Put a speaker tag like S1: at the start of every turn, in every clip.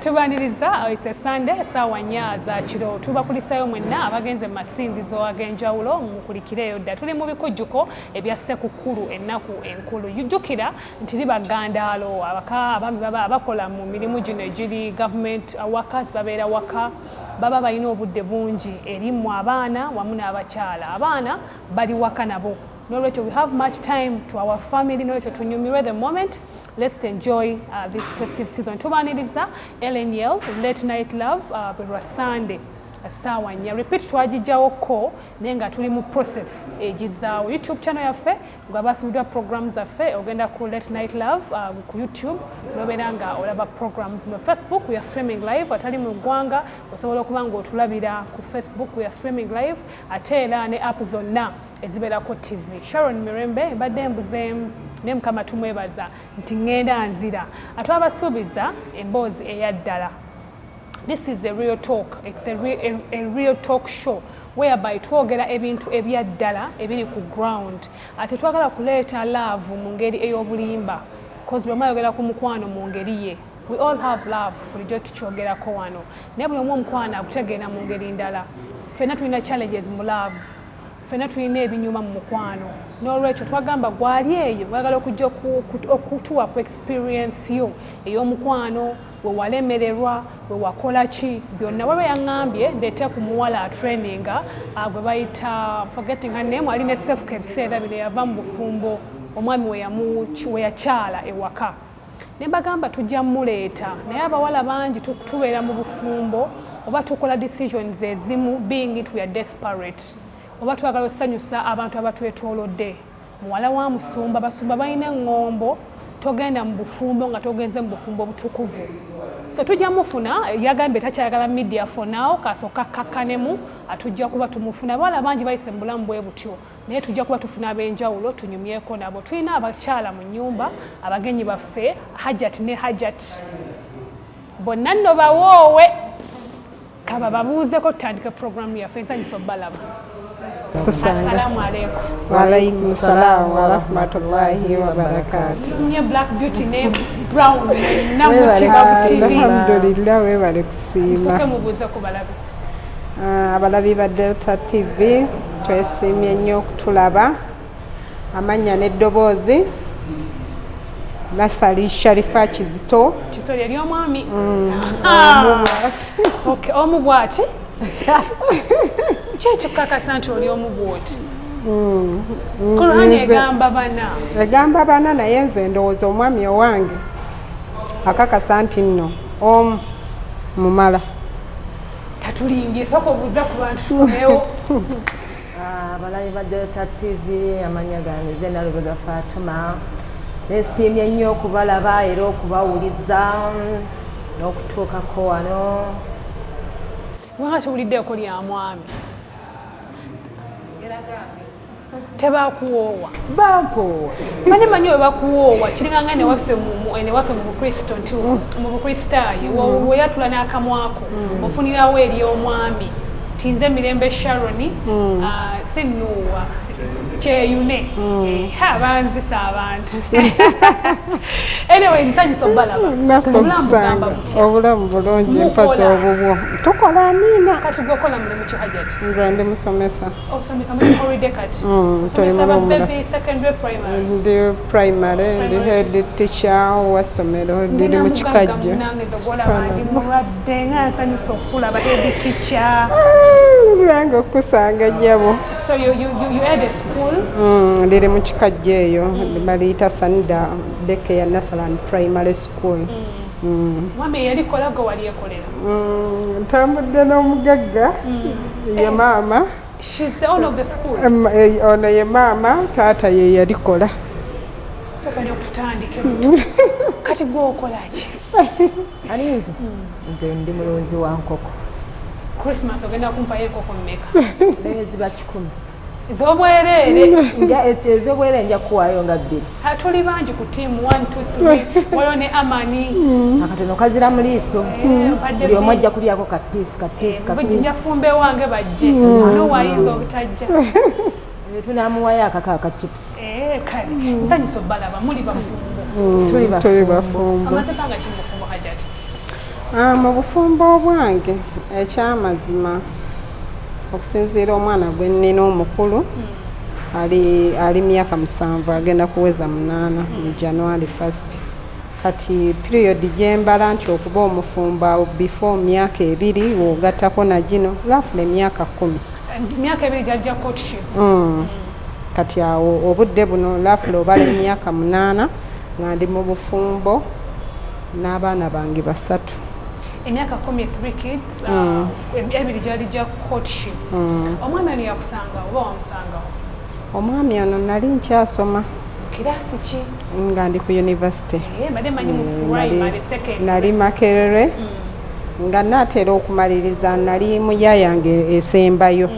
S1: Tubaniriza, it's a Sunday, sawa nya za kiro. Tubakulisayo mwenna abagenze masinzizo ag'enjawulo mukulikireyo dda. Tuli mu bikujjuko ebya Ssekukkulu ennaku enkulu. Yujjukira nti libagandaalo abaami baba abakola mu mirimu gino egiri government workers babeera waka baba balina obudde bungi erimu abaana wamu n'abakyala. Abaana bali waka nabo. Nolwekyo we have much time to our family. Nolwekyo tunyumirwe the moment. Let's enjoy this festive season. Tubaniriza LNL Late Night Love bwe Sunday sawa nya. Repeat twagijjawo ko naye nga tuli mu process egizaawo. YouTube channel yaffe ng'abasuubirwa programs zaffe ogenda ku Late Night Love ku YouTube n'obeera nga olaba programs no Facebook. We are streaming live atali mu ggwanga osobola okuba ng'otulabira ku Facebook. We are streaming live ate era ne app zonna ezibeerako TV. Sharon Mirembe mbadde mbuze ne Mukama tumwebaza nti ngenda nzira atwabasuubiza emboozi eyaddala. This is a real talk. It's a real talk show whereby twogera ebintu ebyaddala ebiri ku ground. Ate twagala kuleeta love mu ngeri ey'obulimba because bwe mayogera ku mukwano mu ngeri ye. We all have love bulijjo tukyogerako wano. Naye buli omu omukwano akutegeera mu ngeri ndala. Ffenna tulina challenges mu love. Ffenna tulina ebinyuma mu mukwano. N'olwekyo twagamba gwali eyo wagala okujja okutuwa ku experience yo ey'omukwano we walemererwa we wakola ki byonna waba yaŋŋambye ndeete ku muwala traininga gwe bayita forgetting her name ali ne self care biseera bino yava mu bufumbo omwami we yakyala ewaka ne mbagamba tujja muleeta naye abawala bangi tubeera mu bufumbo oba tukola decisions ezimu being it we are desperate oba twagala osanyusa abantu abatwetoolodde muwala wa musumba basumba balina eŋŋombo togenda mu bufumbo nga togenze mu bufumbo butukuvu. So tujja mufuna yagambye takyayagala media for now kasooka kakkanemu atujja kuba tumufuna. Abawala bangi bayise mu bulamu bwe butyo naye tujja kuba tufuna ab'enjawulo tunyumyeko nabo. Tulina abakyala mu nnyumba abagenyi baffe Hajat ne Hajat bonna nno bawoowe kaba babuuzeko tutandike programu yaffe ensanyusa obbalaba.
S2: Assalamu alaikum.
S3: Wa alaikum salam wa rahmatullahi wa barakatuh.
S1: Nye black beauty ne brown na mutiba TV.
S3: Alhamdulillah we bale kusiima.
S1: Soke mubuuze ku balabi.
S3: Abalabi ba Delta TV twesiimye nnyo okutulaba. Amanya n'eddoboozi Nasali Sharifa Kizito.
S1: Kizito yali omwami. Okay, omubwati. Kyekyo kakasa nti oli omubwoti. Kurani egamba bana.
S3: Egamba bana naye nze ndowooza omwami owange akakasa nti nno mumala.
S1: Tatulimbye sooka obuuza ku bantu tuneewo.
S2: Abalabi ba Delta TV amanya gange nze Nalubega Fatuma. Nesiimye nnyo okubalaba era okubawuliza n'okutuukako wano.
S1: Wanga kiwuliddeeko lya mwami tebakuwoowa
S2: bampo
S1: manyi we bakuwoowa kiringanga ne waffe mu Bukristo nti mu Bukristaayo we yatula n'akamwako ofunirawo eri omwami ti nze Mirembe Sharon sinnuuwa kyeyune banzisa abantu. Anyway, nsanyusa obbalaba.
S3: Obulamu bulungi mpaza obubwo. Tukola amina.
S1: Kati gwokola mulimu ki Hajat?
S3: Nze ndi musomesa.
S1: Osomesa mu holiday kati. Osomesa baby secondary primary.
S3: Ndi primary, ndi head teacher wa somero ndi mu Kikajja.
S1: Nange zogola bandi mulwadde nga nsanyusa okulaba head teacher.
S3: Nange okusanga jjabo.
S1: So you had a school?
S3: Ndiri mu Kikajja eyo baliyita Sanida Daycare Nasaland Primary School.
S1: Mwami yalikolaga wali ekolera?
S3: Ntambudde n'omugagga ye maama.
S1: She's the owner of the school?
S3: Ono ye maama, taata ye yalikola.
S1: Soka okutandike kati gwe okola ki?
S2: Ani nze? Nze ndi mulunzi wa nkoko.
S1: Christmas ogenda kumpayo enkoko mmeka?
S2: Ziba 10.
S1: Ez'obwereere
S2: ez'obwereere nja kuwaayo nga 2.
S1: Tuli bangi ku tiimu 1 2 3 waliwo ne Amani
S2: akatono kazira mu liiso buli omu ajja kulyako kapiisi.
S1: Njafumbe wange bajje nowayinza obutajja
S2: tunamuwayo akaka akachips.
S1: Kale nsanyusa obbalaba muli bafumbo.
S3: Tuli bafumbo.
S1: Amaze panga kimufumbo Hajat?
S3: Mu bufumbo bwange ekyamazima okusinziira omwana gwe nnina omukulu ali myaka 7 agenda kuweza 8 mu January 1st. Kati period gyembala nti okuba omufumba before myaka 2 ogattako na gino roughly myaka 10.
S1: Myaka 2 jajja courtship.
S3: Kati awo obudde buno roughly obala myaka 8 nga ndi mu bufumbo n'abaana bange 3.
S1: Emyaka 10 3 kids ebiri jajja courtship. Omwami ani yakusanga oba wamusangawo?
S3: Omwami ono nali nkyasoma.
S1: Kirasi ki?
S3: Nga ndi ku university.
S1: Bade manyi mu primary second.
S3: Nali Makerere. Nga naatera okumaliriza nali mu yayange esembayo.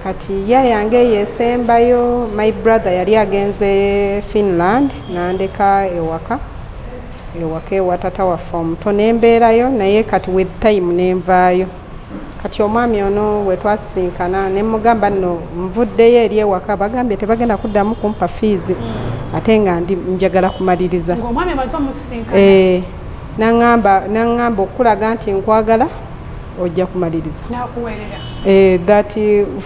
S3: Kati yayange yesembayo my brother yali agenze Finland nandeka ewaka ewa tata waffe omuto nembeerayo naye kati with time nenvaayo. Kati omwami ono we twasinkana ne mugamba nno nvuddeyo eri ewaka bagambye tebagenda kuddamu kumpa fees ate nga njagala kumaliriza.
S1: Ng'omwami amaze omusinkana?
S3: Nangamba okulaga nti nkwagala ojja kumaliriza.
S1: Nakuweerera?
S3: That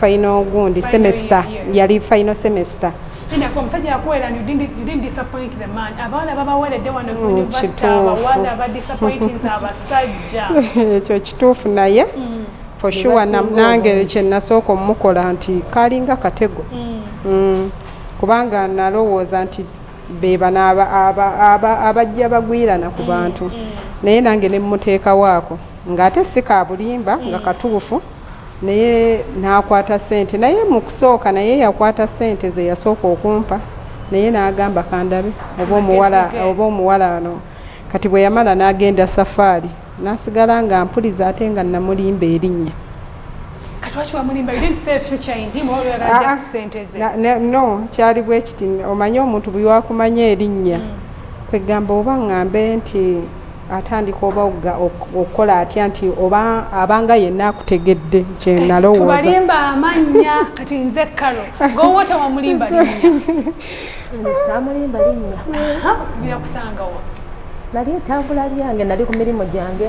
S3: final gundi semester yali final semester.
S1: Omusajja yakuweera and you didn't disappoint the man. Abawala babaweeredde wano ku university abawala badisappointing abasajja.
S3: Ekyo kituufu naye for sure nange kye nasooka omukola nti kalinga katego. Kubanga nalowooza nti beba abajja bagwirana ku bantu naye nange ne mmuteeka waako ng'ate si ka bulimba nga katuufu naye n'akwata ssente naye mu kusooka naye yakwata ssente ze yasooka okumpa naye n'agamba kandabe oba omuwala ano kati bwe yamala n'agenda safaari n'asigala nga mpuliza ate nga namulimba erinnya. No kyali bwe kiti omanyi omuntu bwe wakumanya erinnya kwegamba oba ŋŋambe nti atandika oba okukola atya nti oba abanga yenna akutegedde kye nalowooza.
S1: Tubalimba amannya kati nze Kalo ng'owota wamulimba linnya.
S2: Saamulimba linnya.
S1: Byakusangawo?
S2: Nali entambula lyange nali ku mirimu gyange.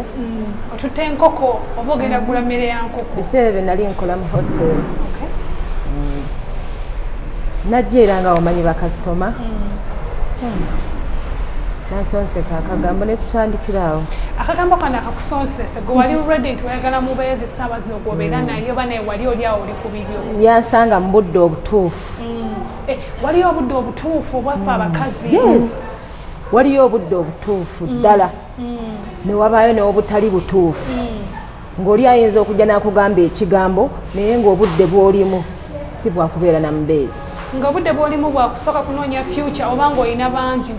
S1: Otutte enkoko oba ogenda kugula mmere ya nkoko?
S2: Biseera bye nali nkola mu hotel. Najja era nga wamanyi bakasitoma. Nansonseka akagambo ne tutandikirawo.
S1: Akagambo kano akakusonsese gwe wali ready nti oyagala mubeezi essaawa zino gwobeera naye oba naye wali oli awo oli ku bibyo?
S2: Yansanga mu budde obutuufu.
S1: Waliyo obudde obutuufu obwaffe abakazi?
S2: Yes. Waliyo obudde obutuufu ddala ne wabaayo n'obutali butuufu ng'oli ayinza okujja n'akugamba ekigambo naye ng'obudde bw'olimu si bwakubeera na mubeezi.
S1: Ng'obudde bw'olimu bwakusooka kunoonya future oba ng'olina bangi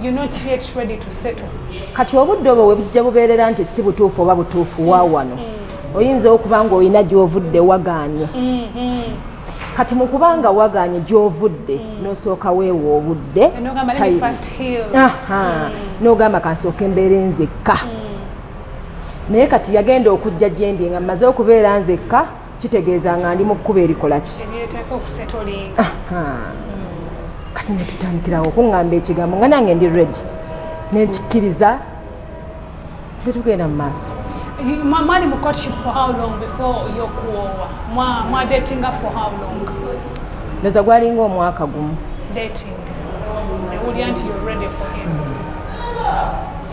S1: you're not yet ready to settle.
S2: Kati obudde obwo we bujja bubeerera nti si butuufu oba butuufu waawano oyinza okuba ng'olina gy'ovudde wagaanye. Kati mu kubanga wagaanye gy'ovudde n'osooka weewa obudde n'ogamba kansooka embeera nzekka naye kati yagenda okujja gye ndi nga mmaze okubeera nzekka kitegeeza nga ndi mu kkuba erikola ki? Kati ne tutandikirawo okuŋŋamba ekigambo nga nange ndi ready ne nkikkiriza tetugenda mu maaso.
S1: Mwali mu courtship for how long before y'okuwoowa? Mwa datinga for how long?
S2: Ndoza gwalinga omwaka gumu.
S1: Dating. Ewulya nti you're ready for him.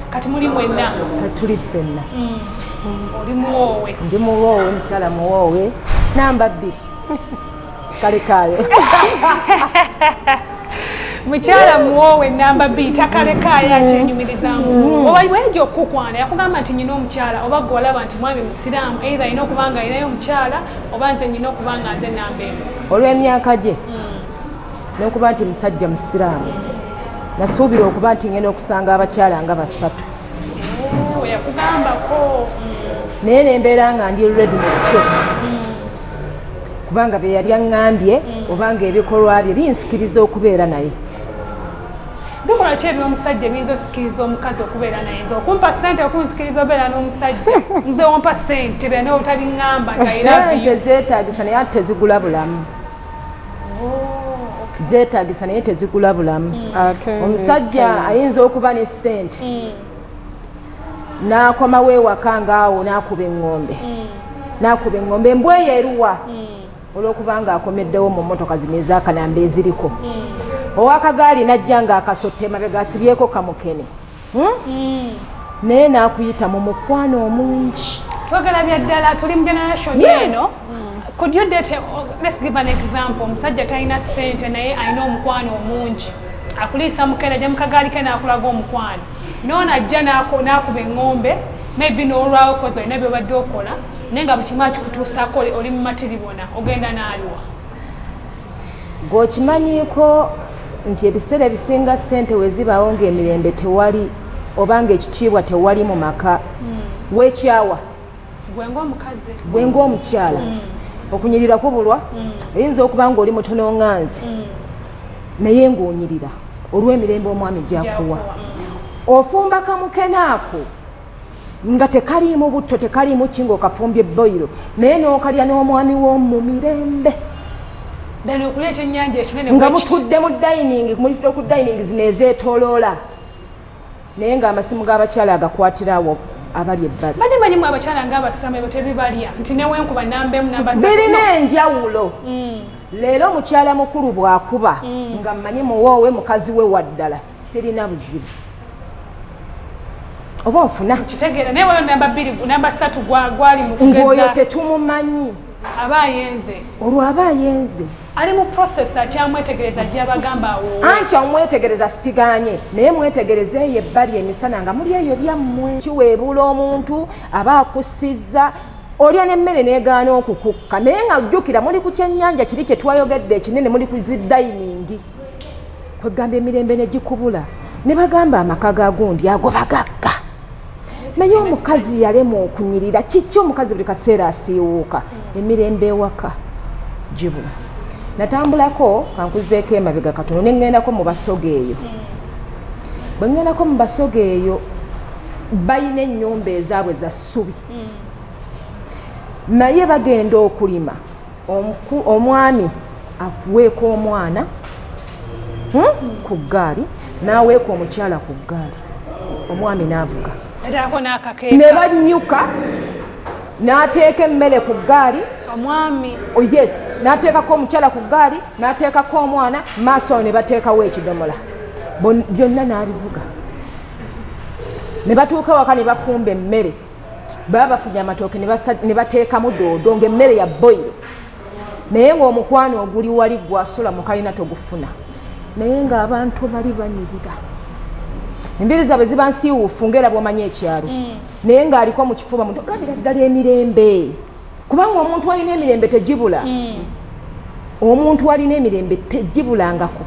S1: Kati muli mwenna?
S2: Kati tuli ffenna.
S1: Oli muwoowe?
S2: Ndi muwoowe, mukyala muwoowe. Namba 2. Sikalekaayo. Mukyala muwoowe namba 2 takalekaayo akyenyumirizaamu. Oba wejja okukukwana yakugamba nti nyina omukyala oba gwe olaba nti mwami musiraamu either alina okuba nga alinayo omukyala oba nze nyina okuba nga nze namba eno? Olw'emyaka gye n'okuba nti musajja musiraamu nasuubira okuba nti ngenda okusanga abakyala nga 3. Yakugambako? Naye nembeera nga ndi ready mu kyo kubanga bye yali aŋŋambye obanga ebikolwa bye binsikiriza okubeera naye. Bikolwa ki eby'omusajja ebiyinza osikiriza omukazi okubeera naye? Nze okumpa ssente okunsikiriza obeera n'omusajja? Nze wompa ssente bera naye otaliŋŋamba nti I love you. Ssente zeetaagisa naye ate tezigula bulamu. Zeetaagisa naye tezigula bulamu. Omusajja ayinza okuba ne ssente
S4: n'akoma wewaka ngaawo n'akuba eŋŋombe n'akuba eŋŋombe embweyo eruwa olw'okuba nga akomeddewo mu mmotoka zino ez'akanamba eziriko ow'akagaali n'ajja ng'akasotte emabega asibyeko kamukene naye n'akuyita mu mukwano omungi.
S1: Twagala bya ddala tuli mu generation eno. Could you date, let's give an example, omusajja talina ssente naye alina omukwano omungi akuliisa mukene ajja mukagaali ke n'akulaga omukwano noona ajja n'akuba eŋŋombe maybe n'olwawo kozi olina byobadde okola naye nga bukimu akikutuusaako oli mu matiribona ogenda n'aliwa.
S4: G'okimanyiiko nti ebiseera ebisinga ssente we zibaawo ng'emirembe tewali oba ng'ekitiibwa tewali mu maka weekyawa gwe ng'omukyala okunyirira kubulwa oyinza okuba nga oli mutono ŋŋanzi naye ng'onyirira olw'emirembe omwami gyakuwa ofumba kamukene ako nga tekaliimu butto tekaliimu ki ng'okafumbye boyiro naye n'okalya n'omwami w'omu mirembe nga mutudde mu dayiningi mulitudde ku dayiningi zino ezeetooloola naye ng'amasimu g'abakyala agakwatira awo abali ebbali.
S1: Manyimu abakyala ng'abasame tebibalya nti newenkuba nambemu nambasatu
S4: birina enjawulo. Leero omukyala mukulu bw'akuba nga mmanyi muwoowe mukazi we waddala sirina buzibu oba onfuna
S1: kitegeera naye waliwo namba bbiri namba ssatu gwali mu kugeza
S4: ng'oyo tetumumanyi
S1: aba ayenze
S4: olwo aba ayenze
S1: ali mu processa kyamwetegereza gy'abagamba awo
S4: anti omwetegereza siganye naye mwetegereze eyo ebbali emisana nga muli eyo byammwe kiweebula omuntu aba akusizza olya n'emmere n'egaana okukukka naye nga jjukira muli ku kyennyanja kiri kye twayogedde ekinene muli ku zidayiningi kwegamba emirembe ne gikubula ne bagamba amaka gagundi ago bagagga naye omukazi yalemwa okunyirira kiki omukazi buli kaseera asiiwuuka emirembe ewaka gibula natambulako kankuzeeko emabega katono ne ŋŋendako mu basoga eyo bwe ŋŋendako mu basoga eyo bayina ennyumba ezaabwe za ssubi naye bagenda okulima omwami aweeka omwana ku ggaali n'aweeka omukyala ku ggaali omwami n'avuga ne banyuka n'ateeka emmere ku ggaali
S1: omwami
S4: yes n'ateekako omukyala ku ggaali n'ateekako omwana maaso awo ne bateekawo ekidomola byonna n'abivuga ne batuuka waka ne bafumba emmere baba bafunya amatooke ne bateekamu doodo ng'emmere ya boyiro naye ng'omukwano oguli wali gwasula mu kalina togufuna naye ng'abantu bali banyirira embiri zaabwe ziba nsiiwuufu ng'era bw'omanyi ekyalo naye ng'aliko mu kifuba muntu olabira ddala emirembe kubanga omuntu alina emirembe tegibula omuntu alina emirembe tegibulangako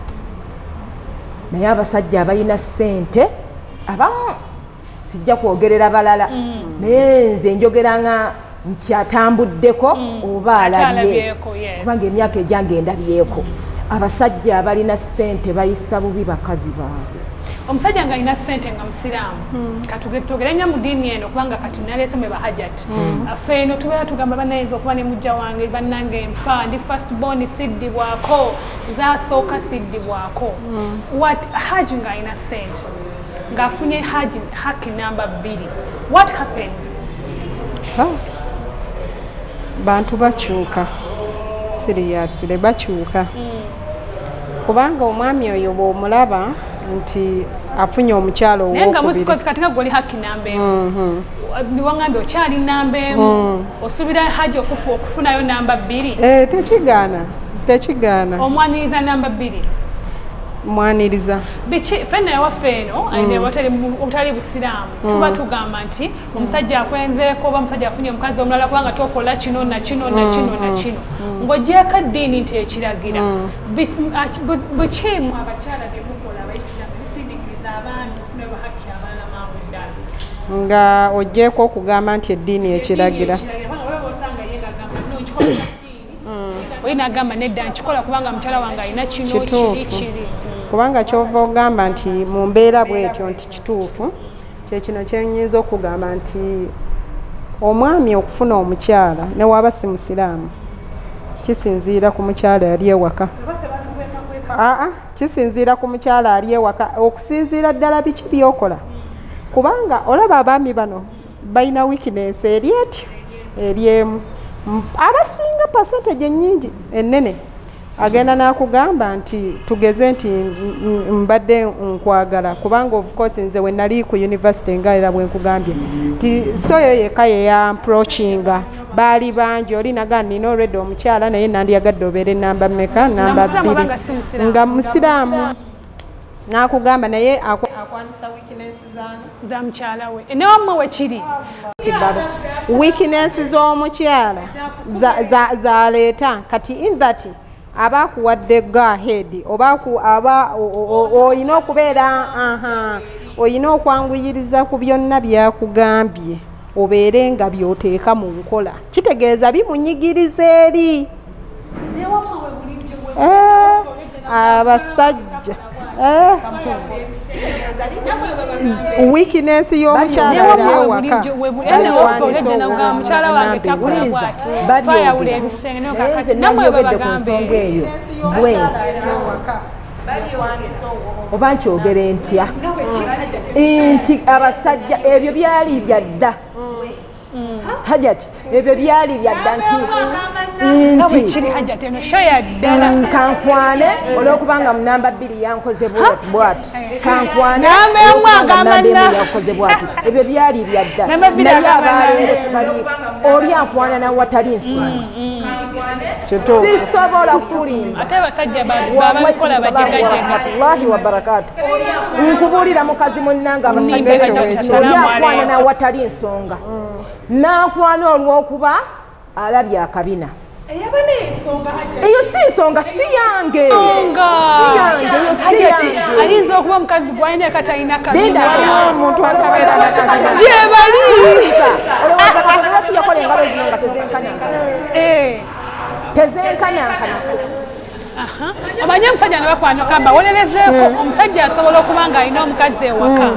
S4: naye abasajja abalina ssente abamu sijja kwogerera balala naye nze njogeranga nti atambuddeko oba alabye kubanga emyaka egyange endabyeko abasajja abalina ssente bayisa bubi bakazi baabwe
S1: omusajja nga alina ssente nga musiraamu katugere nnyo mu ddiini eno kubanga kati naleese mwe bahajati ffe eno tubeera tugamba bannayinza okuba ne mujja wange bannange nfa ndi first born siddibwako zaasooka siddibwako haji nga alina ssente ng'afunye haki namba 2 what happens?
S3: Bantu bakyuka siriyasire bakyuka kubanga omwami oyo bw'omulaba nti afunye omukyalo
S1: naye nga musikozi kati nga gwoli haki namba emu niwangambye okyali namba emu osuubira haji okufunayo namba
S3: 2 tekigaana
S1: omwaniriza namba 2
S3: mwaniriza
S1: biki fenna yawaffe eno obutali busiraamu tuba tugamba nti omusajja akwenzeeko oba omusajja afunye omukazi omulala kubanga tokola kino na kino na kino na kino ng'ogyeko eddiini nti ekiragira bukimu abakyala bye mukola abaisiraamu bisindiikiriza abaami ofune bahaki abalala mangu ddala
S3: nga ogyeko okugamba nti eddiini ekiragira
S1: osanga ye ngagamba nokikola oli nagamba nedda nkikola kubanga mukyala wange alina kino kiri
S3: kubanga kyova ogamba nti mu mbeera bwetyo nti kituufu kyekino kyenyinza okugamba nti omwami okufuna omukyala ne waaba si musiraamu kisinziira ku mukyala yali ewaka kisinziira ku mukyala ali ewaka okusinziira ddala biki byokola kubanga olaba abaami bano balina weakness eryetyo eryemu abasinga percentage ennyingi ennene agenda n'akugamba nti tugeze nti mbadde nkwagala kubanga of course nze we nali ku university nga era bwe nkugambye nti soyo yeka yeya approachinga baali bangi oli naga nina already omukyala naye nandiyagadde obeere namba mmeka namba 2 nga musiraamu n'akugamba naye akwanisa weakness
S2: za mukyala we ne wamma we kiri
S3: weakness z'omukyala zaleeta kati in that aba kuwadde go ahead oba oyina okubeera oyina okwanguyiriza ku byonna byakugambye obeere nga byoteeka mu nkola kitegeeza bimunyigiriza eri abasajja weakness y'omukyala
S2: mukyala wange takola bwati twayawula ebisenge nokakati namwe babagambe
S4: eyo bwenti oba nkyogere ntya nti abasajja ebyo byali byadda hajati ebyo byali byadda nti kankwane olwokubanga munamba 2 yankoze bwati kankwane yankoze bwati ebyo byali byadda naye abaleero tebali oli ankwana nawatali nsonga sisobola kulimba
S2: ate abasajja babikola bajegajega
S4: wallahi wa barakatu nkubuulira mukazi munnanga abasajja oli ankwana nawatali nsonga nakwana olwokuba alabye akabina eyo si nsonga si yange
S2: ayinza okuba omukazi gwalina katalina
S3: omuntu akabeera
S4: lwaki yakola engalo zino nga tezenkanyankana
S2: omanyi omusajja nebakwana okamba wolerezeeko omusajja asobola okuba nga alina omukazi ewaka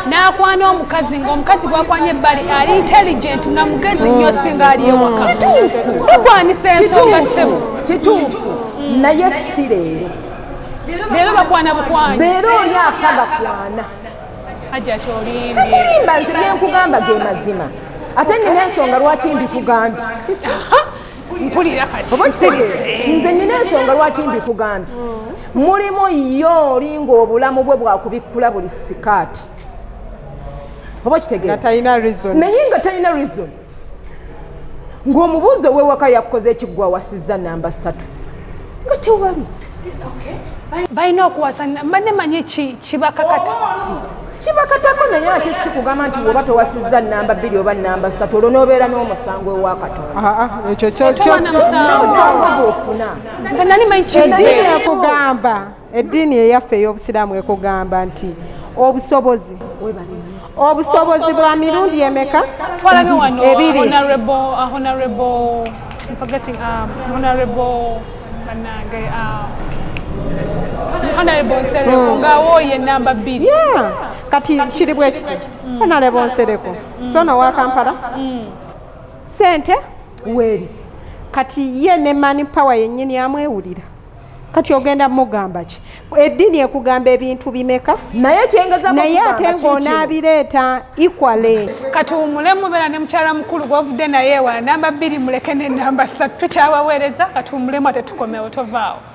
S2: n'akwana omukazi ng'omukazi gwakwanya ebbali ali intelligent nga mugezi nnyo singa ali ewaka bakwanisa ensonga ssebo
S4: kituufu naye si
S2: leero bakwana bukwanyi
S4: beera oli akagakwana
S2: ajja kyolimbye
S4: sikulimba nze byenkugamba ge mazima ate nina ensonga lwaki mbikugambye
S2: mpulira kati
S4: nze nina ensonga lwaki mbikugambye mulimu yo olinga obulamu bwe bwakubikkula buli sikaati oba kitegeera naye nga talina reason ng'omubuuzo wewaka yakukoze ekiggwa awasizza namba 3 nga tewali
S2: balina okuwasana mbanne manyi kibakakata
S4: kibakatako naye ate si kugamba nti oba towasizza namba 2 oba namba 3 olwo n'obeera n'omusango ewa Katonda n'omusango gw'ofuna
S2: nze nali manyi
S3: eddiini ekugamba eddiini eyaffe ey'obusiraamu ekugamba nti obusobozi bwa mirundi emeka
S2: twalabye wano
S3: ebiri
S2: honorable Nsereko ng'awooye namba 2
S3: kati kiri bwe kiti honorable Nsereko sono wa Kampala sente
S4: weri
S3: kati ye ne money power yennyini amwewulira kati ogenda mugamba ki eddiini ekugamba ebintu bimeka
S4: naye kyengeza
S3: naye ate ng'onaabireeta equally
S2: kati umule mubeera ne mukyala mukulu gwavudde naye ewala namba 2 muleke ne namba 3 tukyabaweereza kati umulemu ate tukomewo tovaawo